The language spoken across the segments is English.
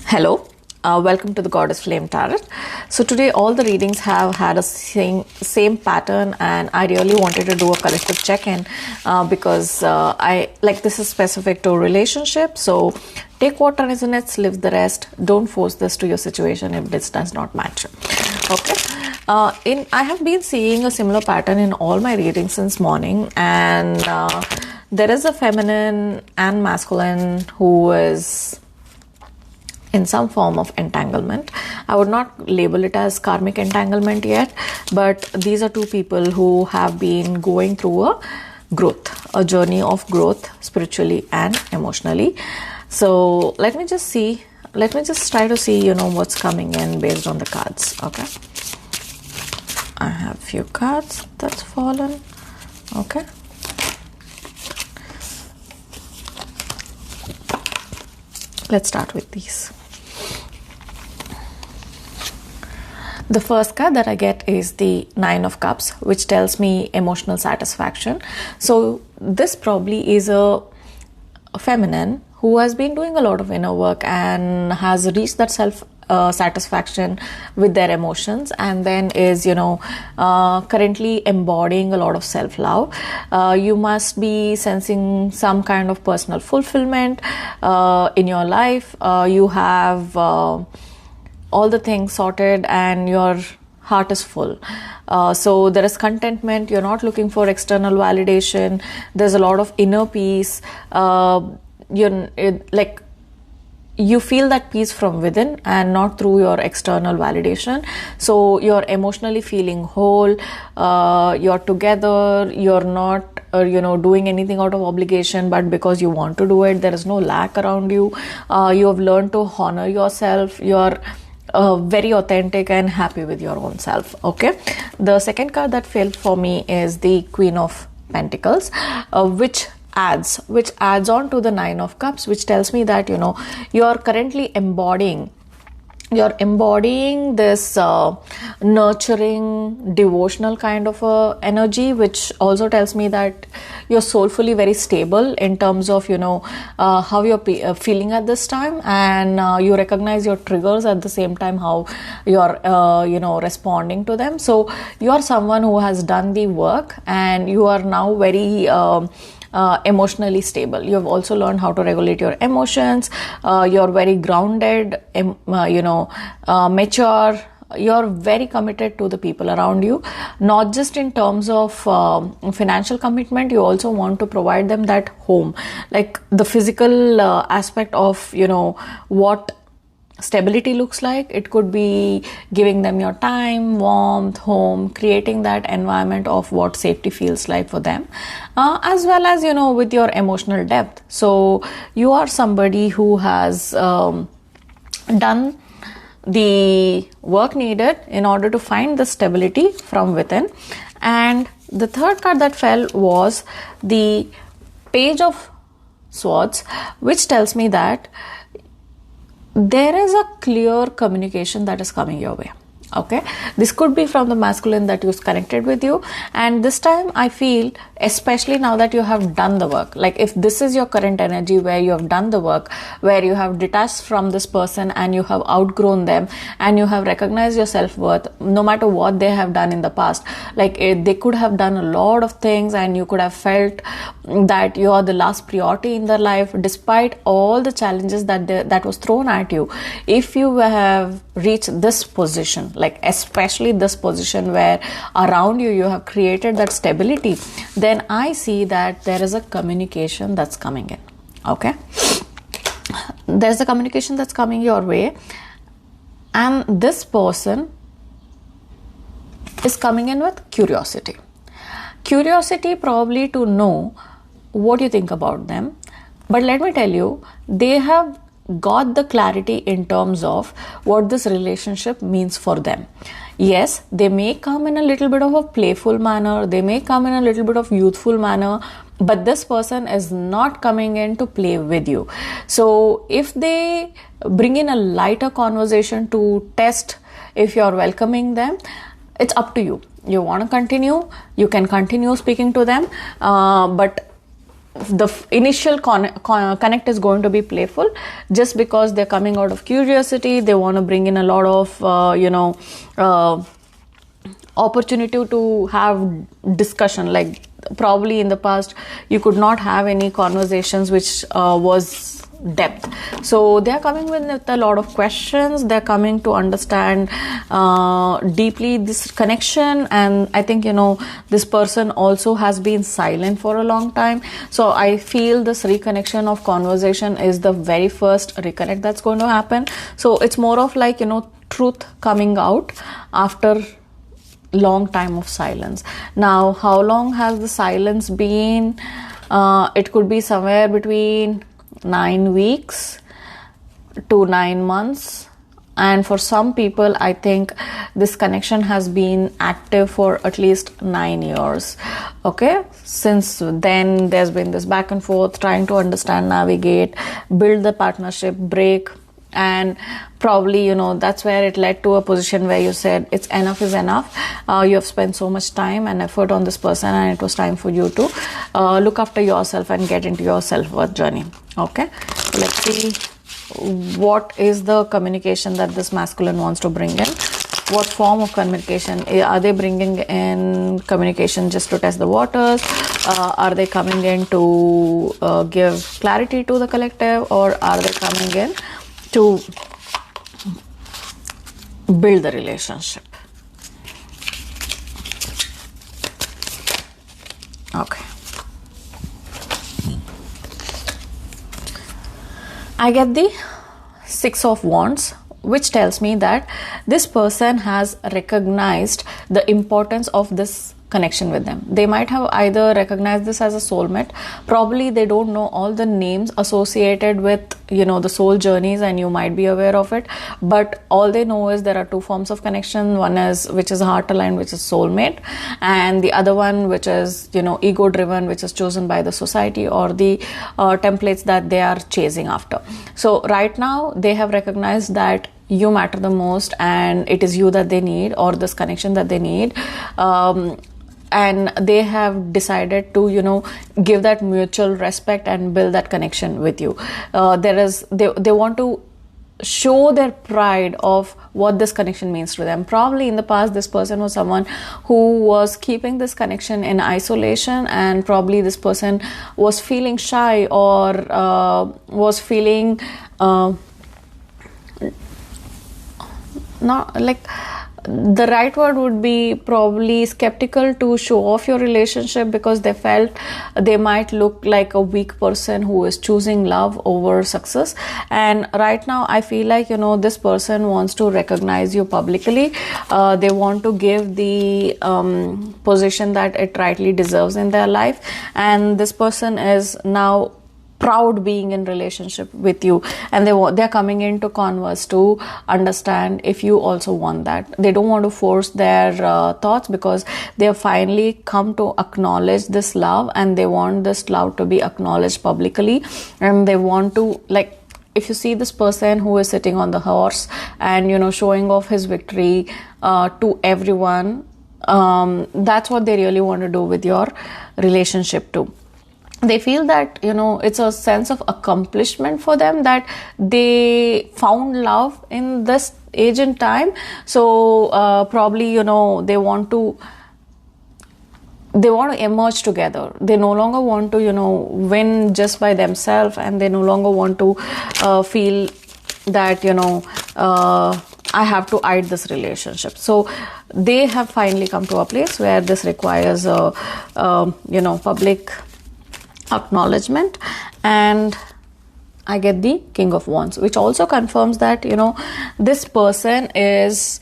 Hello, welcome to the Goddess Flame Tarot. So today all the readings have had a same pattern, and I really wanted to do a collective check-in because I like this is specific to relationship. So take what resonates, leave the rest. Don't force this to your situation if this does not match. Okay. I have been seeing a similar pattern in all my readings since morning, and there is a feminine and masculine who is in some form of entanglement. I would not label it as karmic entanglement yet, but these are two people who have been going through a journey of growth spiritually and emotionally. So let me just try to see, what's coming in based on the cards. Okay. I have few cards that's fallen. Okay. Let's start with these. The first card that I get is the Nine of Cups, which tells me emotional satisfaction. So this probably is a feminine who has been doing a lot of inner work and has reached that self satisfaction with their emotions, and then is currently embodying a lot of self-love. You must be sensing some kind of personal fulfillment in your life. You have all the things sorted and your heart is full. So there is contentment. You're not looking for external validation. There's a lot of inner peace. You feel that peace from within and not through your external validation. So you're emotionally feeling whole. You're together. You're not doing anything out of obligation, but because you want to do it. There is no lack around you. You have learned to honor yourself. You're very authentic and happy with your own self. Okay. The second card that fell for me is the Queen of Pentacles, which adds on to the Nine of Cups, which tells me that you are currently embodying this nurturing, devotional kind of energy, which also tells me that you're soulfully very stable in terms of how you're feeling at this time, and you recognize your triggers at the same time how you're responding to them. So you are someone who has done the work, and you are now very emotionally stable. You have also learned how to regulate your emotions. You're very grounded, mature. You're very committed to the people around you, not just in terms of financial commitment. You also want to provide them that home, like the physical aspect of what stability looks like. It could be giving them your time, warmth, home, creating that environment of what safety feels like for them, as well as with your emotional depth. So you are somebody who has done the work needed in order to find the stability from within. And the third card that fell was the Page of Swords, which tells me that there is a clear communication that is coming your way. Okay, this could be from the masculine that is connected with you, and this time I feel, especially now that you have done the work, like if this is your current energy where you have done the work, where you have detached from this person and you have outgrown them, and you have recognized your self-worth no matter what they have done in the past. Like they could have done a lot of things, and you could have felt that you are the last priority in their life despite all the challenges that was thrown at you. If you have reached this position, like especially this position where around you have created that stability, then I see that there is a communication that's coming in. Okay, there's a communication that's coming your way, and this person is coming in with curiosity probably to know what you think about them. But let me tell you, they have got the clarity in terms of what this relationship means for them. Yes, they may come in a little bit of a playful manner, they may come in a little bit of youthful manner, but this person is not coming in to play with you. So if they bring in a lighter conversation to test if you're welcoming them, it's up to you. You want to continue, you can continue speaking to them, but initial connect is going to be playful, just because they're coming out of curiosity. They want to bring in a lot of opportunity to have discussion. Like probably in the past you could not have any conversations which was depth, so they are coming with a lot of questions. They're coming to understand deeply this connection. And I think this person also has been silent for a long time, so I feel this reconnection of conversation is the very first reconnect that's going to happen. So it's more of like truth coming out after long time of silence. Now how long has the silence been? It could be somewhere between 9 weeks to 9 months, and for some people I think this connection has been active for at least 9 years. Okay, since then there's been this back and forth, trying to understand, navigate, build the partnership, break, and probably that's where it led to a position where you said it's enough is enough. You have spent so much time and effort on this person, and it was time for you to look after yourself and get into your self-worth journey. Okay, so let's see what is the communication that this masculine wants to bring in. What form of communication are they bringing in? Communication just to test the waters? Are they coming in to give clarity to the collective, or are they coming in to build the relationship? Okay, I get the 6 of Wands, which tells me that this person has recognized the importance of this connection with them. They might have either recognized this as a soulmate. Probably they don't know all the names associated with the soul journeys, and you might be aware of it, but all they know is there are 2 forms of connection. One is which is heart aligned, which is soulmate, and the other one which is ego driven, which is chosen by the society or the templates that they are chasing after. So right now they have recognized that you matter the most, and it is you that they need, or this connection that they need. And they have decided to give that mutual respect and build that connection with you. They want to show their pride of what this connection means to them. Probably in the past this person was someone who was keeping this connection in isolation, and probably this person was feeling shy, or was feeling not like, the right word would be probably skeptical to show off your relationship, because they felt they might look like a weak person who is choosing love over success. And right now I feel like this person wants to recognize you publicly. They want to give the position that it rightly deserves in their life, and this person is now proud being in relationship with you, and they're coming in to converse, to understand if you also want that. They don't want to force their thoughts, because they have finally come to acknowledge this love, and they want this love to be acknowledged publicly. And they want to, like, if you see this person who is sitting on the horse and showing off his victory to everyone, that's what they really want to do with your relationship too. They feel that it's a sense of accomplishment for them, that they found love in this age and time. So probably they want to emerge together. They no longer want to win just by themselves, and they no longer want to feel that I have to hide this relationship. So they have finally come to a place where this requires a public acknowledgement. And I get the King of Wands, which also confirms that this person is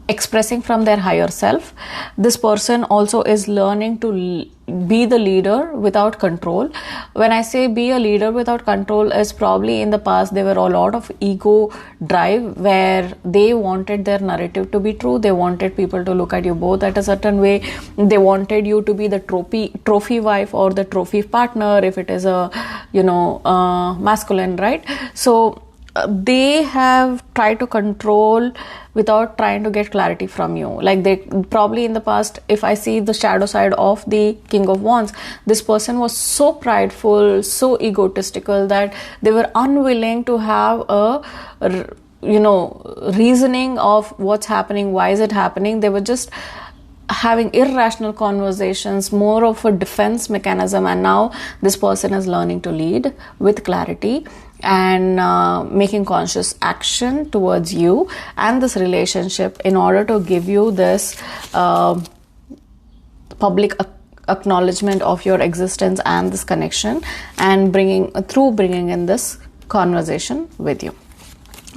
expressing from their higher self. This person also is learning to be the leader without control. When I say be a leader without control, is probably in the past there were a lot of ego drive, where they wanted their narrative to be true. They wanted people to look at you both at a certain way. They wanted you to be the trophy wife or the trophy partner, if it is a masculine, right? So they have tried to control without trying to get clarity from you. Like, they probably in the past, if I see the shadow side of the King of Wands, this person was so prideful, so egotistical, that they were unwilling to have a reasoning of what's happening, why is it happening. They were just having irrational conversations, more of a defense mechanism. And now this person is learning to lead with clarity and making conscious action towards you and this relationship in order to give you this public acknowledgement of your existence and this connection, and bringing in this conversation with you.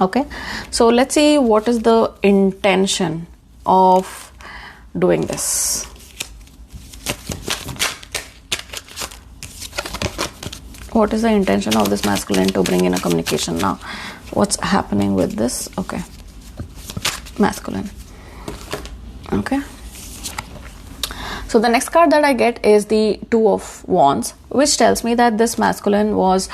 Okay, so let's see what is the intention of doing this. What is the intention of this masculine to bring in a communication now? What's happening with this? Okay, masculine. Okay, so the next card that I get is the Two of Wands, which tells me that this masculine was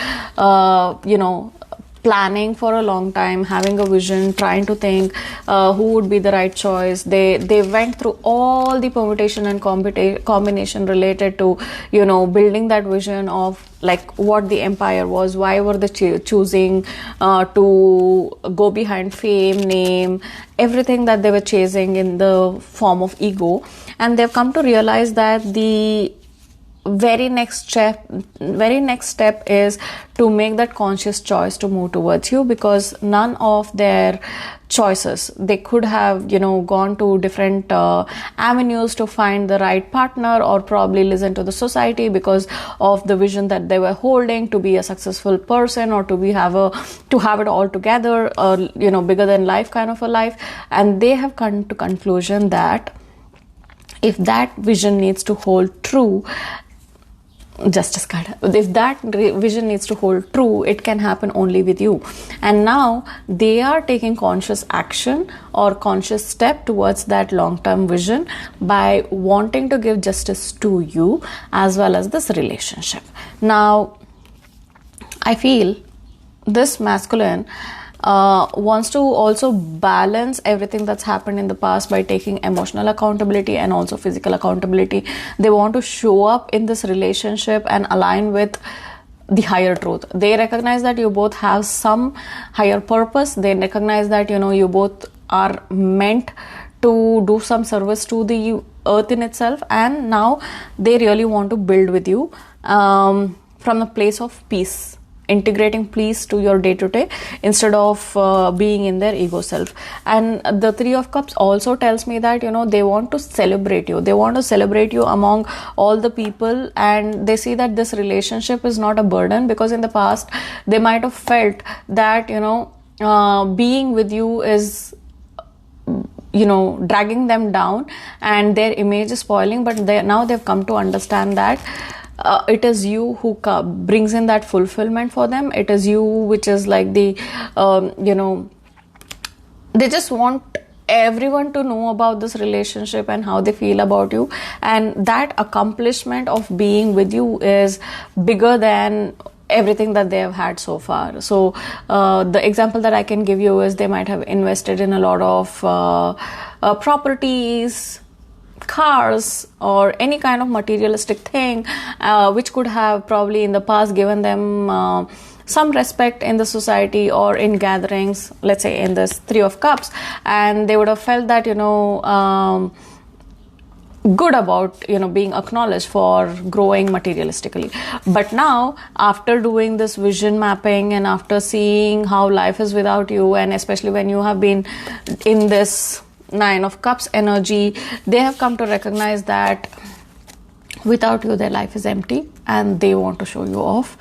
planning for a long time, having a vision, trying to think who would be the right choice. They went through all the permutation and combination related to building that vision of like what the empire was, why were they choosing to go behind fame, name, everything that they were chasing in the form of ego. And they've come to realize that the very next step is to make that conscious choice to move towards you, because none of their choices, they could have gone to different avenues to find the right partner, or probably listen to the society because of the vision that they were holding to be a successful person, or to have it all together, or bigger than life kind of a life. And they have come to conclusion that if that vision needs to hold true, Justice card, if that vision needs to hold true, it can happen only with you. And now they are taking conscious action or conscious step towards that long-term vision by wanting to give justice to you as well as this relationship. Now, I feel this masculine wants to also balance everything that's happened in the past by taking emotional accountability and also physical accountability. They want to show up in this relationship and align with the higher truth. They recognize that you both have some higher purpose. They recognize that you both are meant to do some service to the earth in itself, and now they really want to build with you from a place of peace, integrating peace to your day-to-day instead of being in their ego self. And the Three of Cups also tells me that they want to celebrate you. They want to celebrate you among all the people, and they see that this relationship is not a burden, because in the past they might have felt that being with you is dragging them down and their image is spoiling. But now they've come to understand that it is you who brings in that fulfillment for them. It is you which is like the they just want everyone to know about this relationship and how they feel about you, and that accomplishment of being with you is bigger than everything that they have had so far. So the example that I can give you is they might have invested in a lot of properties, cars, or any kind of materialistic thing which could have probably in the past given them some respect in the society or in gatherings, let's say in this Three of Cups, and they would have felt that good about being acknowledged for growing materialistically. But now, after doing this vision mapping and after seeing how life is without you, and especially when you have been in this Nine of Cups energy, they have come to recognize that without you their life is empty, and they want to show you off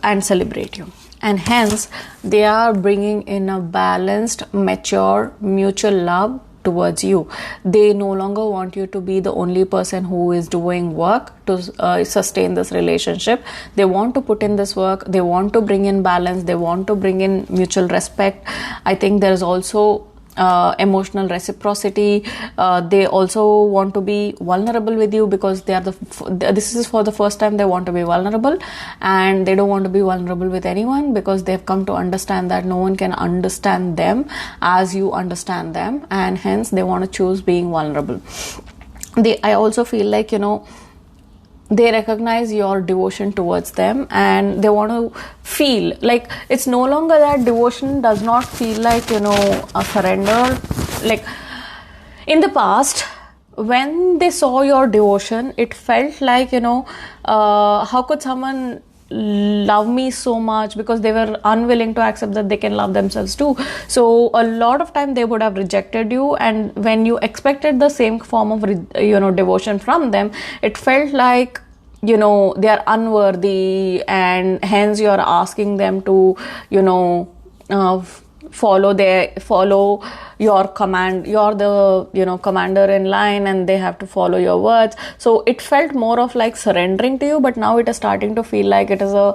and celebrate you. And hence they are bringing in a balanced, mature, mutual love towards you. They no longer want you to be the only person who is doing work to sustain this relationship. They want to put in this work. They want to bring in balance. They want to bring in mutual respect. I think there is also emotional reciprocity. They also want to be vulnerable with you because they are this is for the first time they want to be vulnerable, and they don't want to be vulnerable with anyone because they've come to understand that no one can understand them as you understand them, and hence they want to choose being vulnerable. I also feel like, they recognize your devotion towards them, and they want to feel like it's no longer that devotion does not feel like, a surrender. Like in the past, when they saw your devotion, it felt like, how could someone love me so much, because they were unwilling to accept that they can love themselves too. So a lot of time they would have rejected you, and when you expected the same form of devotion from them, it felt like they are unworthy, and hence you are asking them to follow your command. You're the commander in line, and they have to follow your words. So it felt more of like surrendering to you, but now it is starting to feel like it is a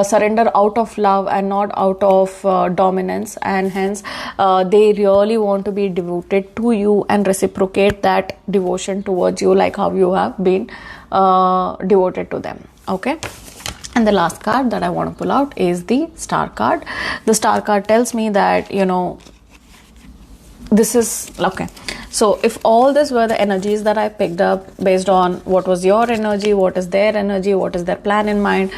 surrender out of love and not out of dominance, and hence they really want to be devoted to you and reciprocate that devotion towards you like how you have been devoted to them. Okay. And the last card that I want to pull out is the Star card. The Star card tells me that, this is okay. So if all this were the energies that I picked up based on what was your energy, what is their energy, what is their plan in mind,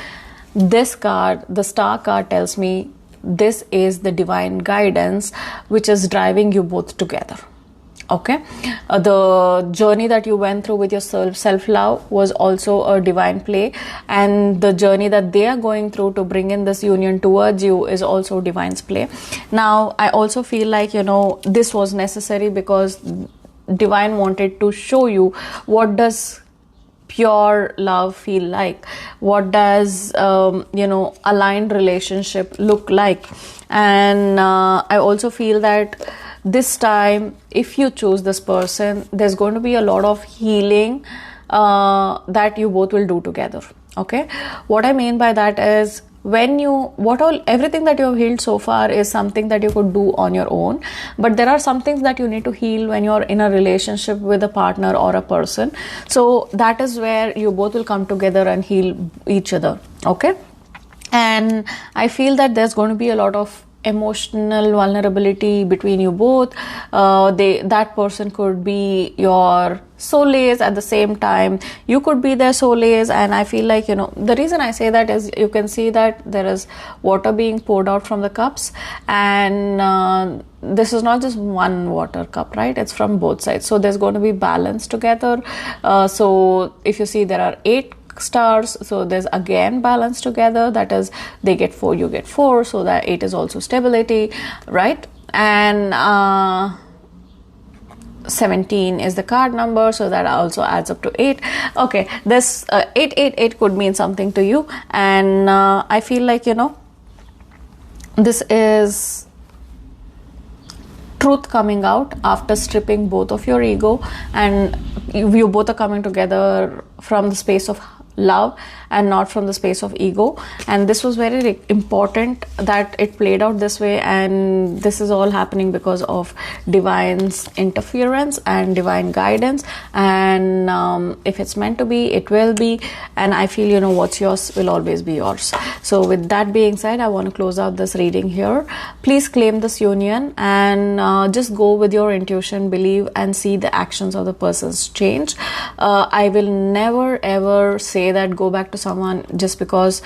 this card, the Star card, tells me this is the divine guidance which is driving you both together. Okay, the journey that you went through with your self-love was also a divine play, and the journey that they are going through to bring in this union towards you is also divine's play. Now, I also feel like, this was necessary because divine wanted to show you what does pure love feel like, what does aligned relationship look like. And I also feel that this time, if you choose this person, there's going to be a lot of healing that you both will do together. Okay, what I mean by that is, everything that you have healed so far is something that you could do on your own, but there are some things that you need to heal when you're in a relationship with a partner or a person. So that is where you both will come together and heal each other. Okay, and I feel that there's going to be a lot of emotional vulnerability between you both. That person could be your soulmate, at the same time you could be their soulmate. And I feel like, the reason I say that is, you can see that there is water being poured out from the cups, and this is not just one water cup, right? It's from both sides, so there's going to be balance together. So if you see, there are 8 stars, so there's again balance together. That is, they get 4, you get 4, so that 8 is also stability, right? And 17 is the card number, so that also adds up to 8. Okay, this 888 could mean something to you, and I feel like, this is truth coming out after stripping both of your ego, and you both are coming together from the space of love and not from the space of ego. And this was very important that it played out this way, and this is all happening because of divine's interference and divine guidance. And if it's meant to be, it will be. And I feel, what's yours will always be yours. So with that being said, I want to close out this reading here. Please claim this union, and just go with your intuition, believe, and see the actions of the person's change. I will never ever say that go back to someone just because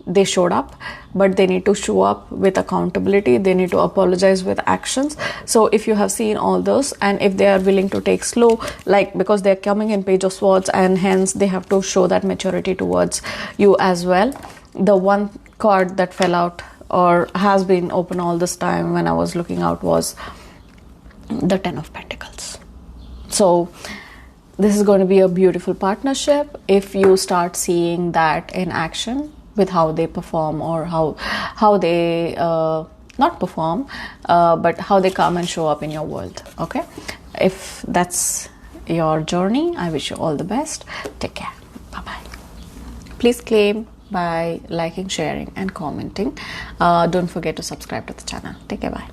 they showed up, but they need to show up with accountability. They need to apologize with actions. So if you have seen all those, and if they are willing to take slow, like, because they're coming in Page of Swords, and hence they have to show that maturity towards you as well. The one card that fell out or has been open all this time when I was looking out was the 10 of Pentacles. So this is going to be a beautiful partnership if you start seeing that in action with how they perform, or how they not perform, but how they come and show up in your world. Okay, if that's your journey, I wish you all the best. Take care. Bye bye. Please claim by liking, sharing, and commenting. Don't forget to subscribe to the channel. Take care. Bye.